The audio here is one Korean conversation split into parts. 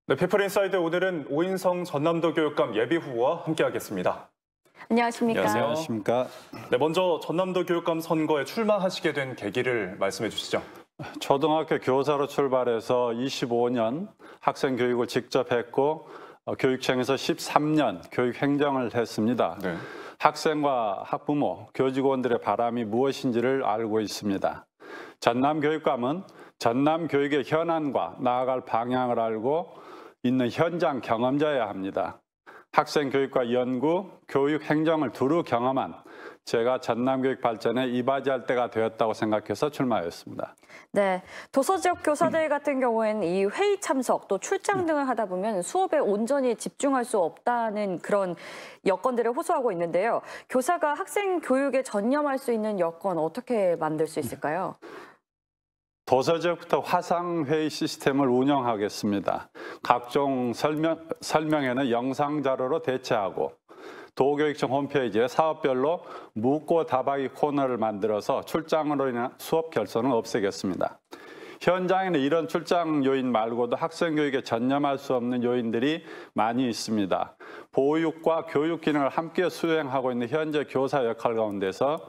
네, 피플인사이드 오늘은 오인성 전남도 교육감 예비후보와 함께하겠습니다. 안녕하십니까. 안녕하십니까. 네, 먼저 전남도 교육감 선거에 출마하시게 된 계기를 말씀해 주시죠. 초등학교 교사로 출발해서 25년 학생 교육을 직접 했고 교육청에서 13년 교육 행정을 했습니다. 네. 학생과 학부모, 교직원들의 바람이 무엇인지를 알고 있습니다. 전남 교육감은 전남 교육의 현안과 나아갈 방향을 알고 있는 현장 경험자여야 합니다. 학생 교육과 연구, 교육 행정을 두루 경험한 제가 전남 교육 발전에 이바지할 때가 되었다고 생각해서 출마하였습니다. 네, 도서 지역 교사들 같은 경우에는 이 회의 참석 또 출장 등을 하다 보면 수업에 온전히 집중할 수 없다는 그런 여건들을 호소하고 있는데요. 교사가 학생 교육에 전념할 수 있는 여건 어떻게 만들 수 있을까요? 도서 지역부터 화상회의 시스템을 운영하겠습니다. 각종 설명에는 영상 자료로 대체하고 도교육청 홈페이지에 사업별로 묻고 답하기 코너를 만들어서 출장으로 인한 수업 결손을 없애겠습니다. 현장에는 이런 출장 요인 말고도 학생 교육에 전념할 수 없는 요인들이 많이 있습니다. 보육과 교육 기능을 함께 수행하고 있는 현재 교사 역할 가운데서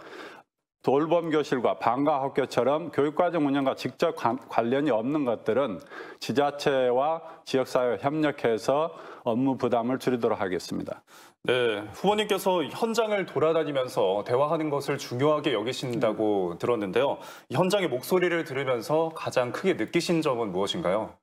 돌봄 교실과 방과 학교처럼 교육과정 운영과 직접 관련이 없는 것들은 지자체와 지역사회와 협력해서 업무 부담을 줄이도록 하겠습니다. 네, 후보님께서 현장을 돌아다니면서 대화하는 것을 중요하게 여기신다고 들었는데요. 현장의 목소리를 들으면서 가장 크게 느끼신 점은 무엇인가요?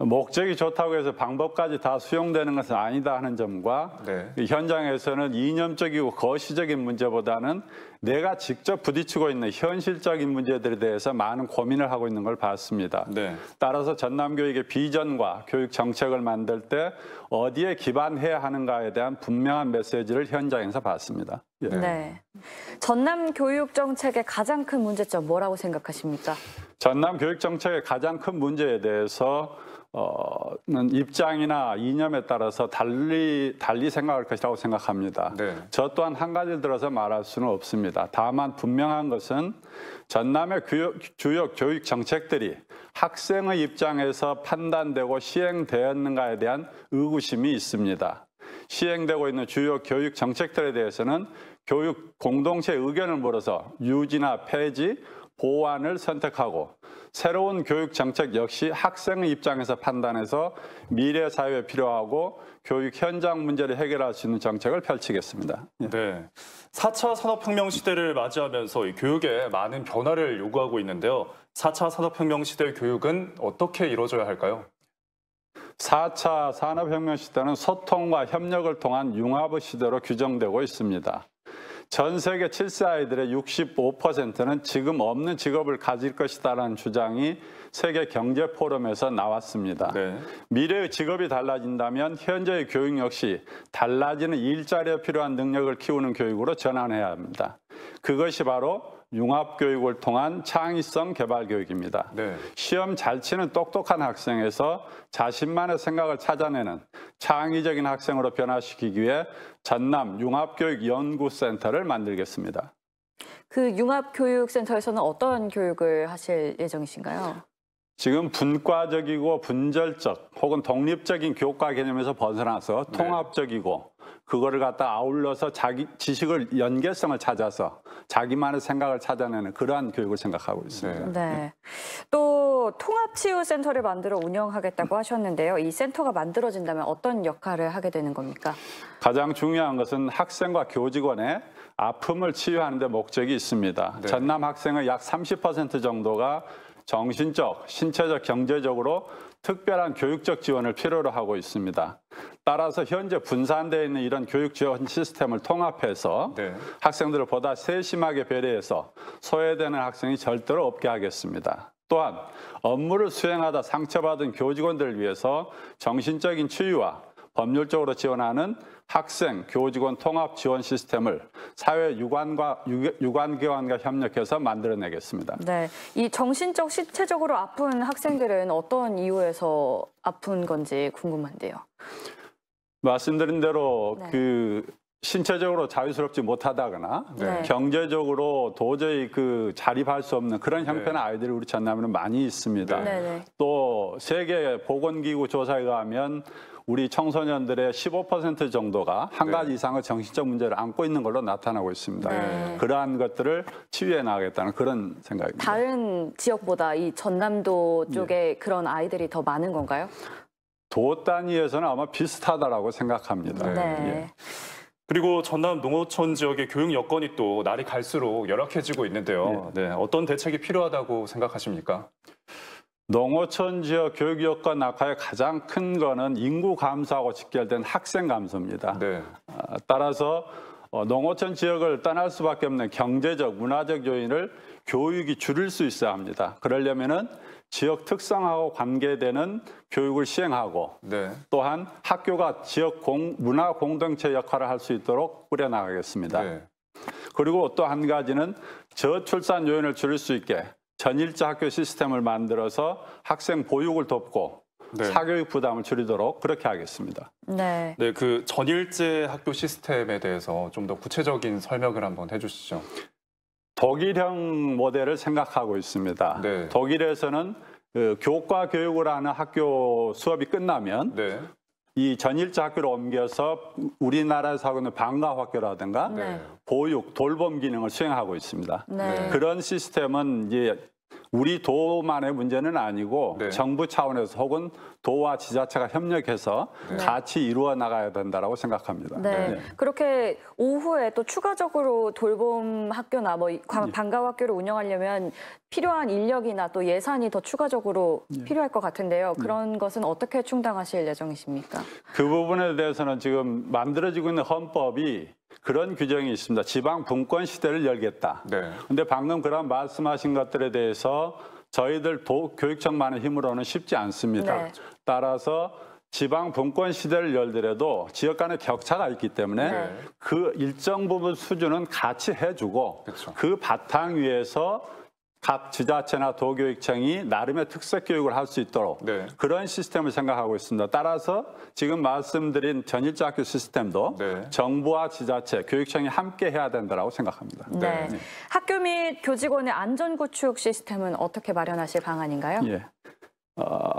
목적이 좋다고 해서 방법까지 다 수용되는 것은 아니다 하는 점과 네. 현장에서는 이념적이고 거시적인 문제보다는 내가 직접 부딪히고 있는 현실적인 문제들에 대해서 많은 고민을 하고 있는 걸 봤습니다. 네. 따라서 전남교육의 비전과 교육 정책을 만들 때 어디에 기반해야 하는가에 대한 분명한 메시지를 현장에서 봤습니다. 예. 네, 전남 교육 정책의 가장 큰 문제점 뭐라고 생각하십니까? 전남 교육 정책의 가장 큰 문제에 대해서 입장이나 이념에 따라서 달리 생각할 것이라고 생각합니다. 네. 저 또한 한 가지를 들어서 말할 수는 없습니다. 다만 분명한 것은 전남의 주요 교육 정책들이 학생의 입장에서 판단되고 시행되었는가에 대한 의구심이 있습니다. 시행되고 있는 주요 교육 정책들에 대해서는 교육 공동체 의견을 물어서 유지나 폐지, 보완을 선택하고 새로운 교육 정책 역시 학생의 입장에서 판단해서 미래 사회에 필요하고 교육 현장 문제를 해결할 수 있는 정책을 펼치겠습니다. 네. 4차 산업혁명 시대를 맞이하면서 이 교육에 많은 변화를 요구하고 있는데요. 4차 산업혁명 시대 교육은 어떻게 이루어져야 할까요? 4차 산업혁명 시대는 소통과 협력을 통한 융합의 시대로 규정되고 있습니다. 전 세계 7세 아이들의 65%는 지금 없는 직업을 가질 것이다라는 주장이 세계 경제 포럼에서 나왔습니다. 네. 미래의 직업이 달라진다면 현재의 교육 역시 달라지는 일자리에 필요한 능력을 키우는 교육으로 전환해야 합니다. 그것이 바로 융합교육을 통한 창의성 개발 교육입니다. 네. 시험 잘 치는 똑똑한 학생에서 자신만의 생각을 찾아내는 창의적인 학생으로 변화시키기 위해 전남 융합교육연구센터를 만들겠습니다. 그 융합교육센터에서는 어떤 교육을 하실 예정이신가요? 지금 분과적이고 분절적 혹은 독립적인 교과 개념에서 벗어나서 통합적이고 그거를 갖다 아울러서 자기 지식을 연계성을 찾아서 자기만의 생각을 찾아내는 그러한 교육을 생각하고 있습니다. 네. 또 통합치유센터를 만들어 운영하겠다고 하셨는데요. 이 센터가 만들어진다면 어떤 역할을 하게 되는 겁니까? 가장 중요한 것은 학생과 교직원의 아픔을 치유하는 데 목적이 있습니다. 네. 전남 학생의 약 30% 정도가 정신적, 신체적, 경제적으로 특별한 교육적 지원을 필요로 하고 있습니다. 따라서 현재 분산되어 있는 이런 교육 지원 시스템을 통합해서 학생들을 보다 세심하게 배려해서 소외되는 학생이 절대로 없게 하겠습니다. 또한 업무를 수행하다 상처받은 교직원들을 위해서 정신적인 치유와 법률적으로 지원하는 학생, 교직원 통합 지원 시스템을 사회 유관기관과 협력해서 만들어내겠습니다. 네, 이 정신적, 신체적으로 아픈 학생들은 어떤 이유에서 아픈 건지 궁금한데요. 말씀드린 대로 신체적으로 자유스럽지 못하다거나 네. 경제적으로 도저히 그 자립할 수 없는 그런 형편의 아이들이 우리 전남에는 많이 있습니다. 네. 또 세계 보건기구 조사에 의하면 우리 청소년들의 15% 정도가 한 가지 이상의 정신적 문제를 안고 있는 걸로 나타나고 있습니다. 네. 그러한 것들을 치유해 나가겠다는 그런 생각입니다. 다른 지역보다 이 전남도 쪽에 그런 아이들이 더 많은 건가요? 도 단위에서는 아마 비슷하다라고 생각합니다. 네. 예. 그리고 전남 농어촌 지역의 교육 여건이 또 날이 갈수록 열악해지고 있는데요. 네, 어떤 대책이 필요하다고 생각하십니까? 농어촌 지역 교육 여건 악화의 가장 큰 거는 인구 감소하고 직결된 학생 감소입니다. 네. 따라서 농어촌 지역을 떠날 수밖에 없는 경제적, 문화적 요인을 교육이 줄일 수 있어야 합니다. 그러려면은 지역 특성하고 관계되는 교육을 시행하고 네. 또한 학교가 지역 문화 공동체 역할을 할 수 있도록 꾸려나가겠습니다. 네. 그리고 또 한 가지는 저출산 요인을 줄일 수 있게 전일제 학교 시스템을 만들어서 학생 보육을 돕고 네. 사교육 부담을 줄이도록 그렇게 하겠습니다. 네. 네, 그 전일제 학교 시스템에 대해서 좀 더 구체적인 설명을 한번 해주시죠. 독일형 모델을 생각하고 있습니다. 네. 독일에서는 그 교과 교육을 하는 학교 수업이 끝나면 네. 이 전일제 학교로 옮겨서 우리나라에서 하고 있는 방과학교라든가 네. 보육, 돌봄 기능을 수행하고 있습니다. 네. 그런 시스템은 이제 우리 도만의 문제는 아니고 네. 정부 차원에서 혹은 도와 지자체가 협력해서 같이 이루어 나가야 된다고 생각합니다. 네. 그렇게 오후에 또 추가적으로 돌봄 학교나 뭐 방과후 학교를 운영하려면 필요한 인력이나 또 예산이 더 추가적으로 필요할 것 같은데요. 그런 것은 어떻게 충당하실 예정이십니까? 그 부분에 대해서는 지금 만들어지고 있는 헌법이 그런 규정이 있습니다. 지방 분권 시대를 열겠다. 네. 근데 방금 그런 말씀하신 것들에 대해서 저희들 교육청만의 힘으로는 쉽지 않습니다. 네. 따라서 지방 분권 시대를 열더라도 지역 간의 격차가 있기 때문에 네. 그 일정 부분 수준은 같이 해주고 그렇죠. 그 바탕 위에서 각 지자체나 도교육청이 나름의 특색 교육을 할 수 있도록 네. 그런 시스템을 생각하고 있습니다. 따라서 지금 말씀드린 전일제 학교 시스템도 네. 정부와 지자체, 교육청이 함께 해야 된다고 생각합니다. 네. 학교 및 교직원의 안전 구축 시스템은 어떻게 마련하실 방안인가요? 예.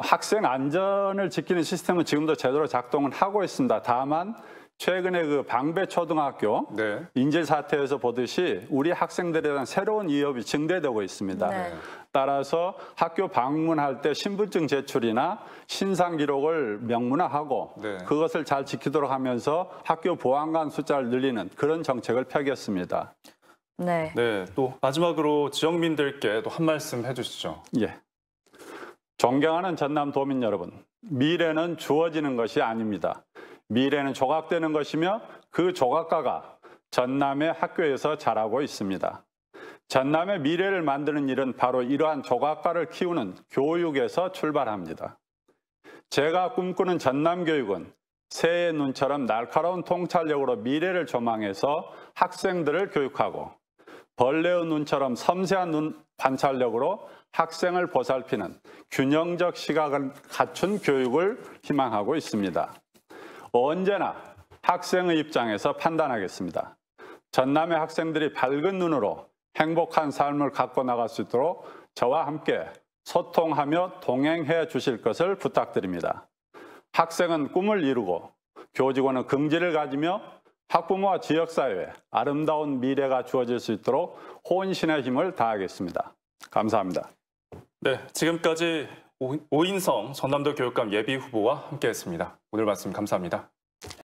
학생 안전을 지키는 시스템은 지금도 제대로 작동은 하고 있습니다. 다만 최근에 그 방배초등학교 네. 인질 사태에서 보듯이 우리 학생들에 대한 새로운 위협이 증대되고 있습니다. 네. 따라서 학교 방문할 때 신분증 제출이나 신상 기록을 명문화하고 네. 그것을 잘 지키도록 하면서 학교 보안관 숫자를 늘리는 그런 정책을 펴겠습니다. 네. 네, 또 마지막으로 지역민들께 또 한 말씀 해주시죠. 예. 존경하는 전남 도민 여러분, 미래는 주어지는 것이 아닙니다. 미래는 조각되는 것이며 그 조각가가 전남의 학교에서 자라고 있습니다. 전남의 미래를 만드는 일은 바로 이러한 조각가를 키우는 교육에서 출발합니다. 제가 꿈꾸는 전남 교육은 새의 눈처럼 날카로운 통찰력으로 미래를 조망해서 학생들을 교육하고 벌레의 눈처럼 섬세한 눈 관찰력으로 학생을 보살피는 균형적 시각을 갖춘 교육을 희망하고 있습니다. 언제나 학생의 입장에서 판단하겠습니다. 전남의 학생들이 밝은 눈으로 행복한 삶을 갖고 나갈 수 있도록 저와 함께 소통하며 동행해 주실 것을 부탁드립니다. 학생은 꿈을 이루고 교직원은 긍지를 가지며 학부모와 지역사회에 아름다운 미래가 주어질 수 있도록 혼신의 힘을 다하겠습니다. 감사합니다. 네, 지금까지 오인성 전남도 교육감 예비후보와 함께했습니다. 오늘 말씀 감사합니다.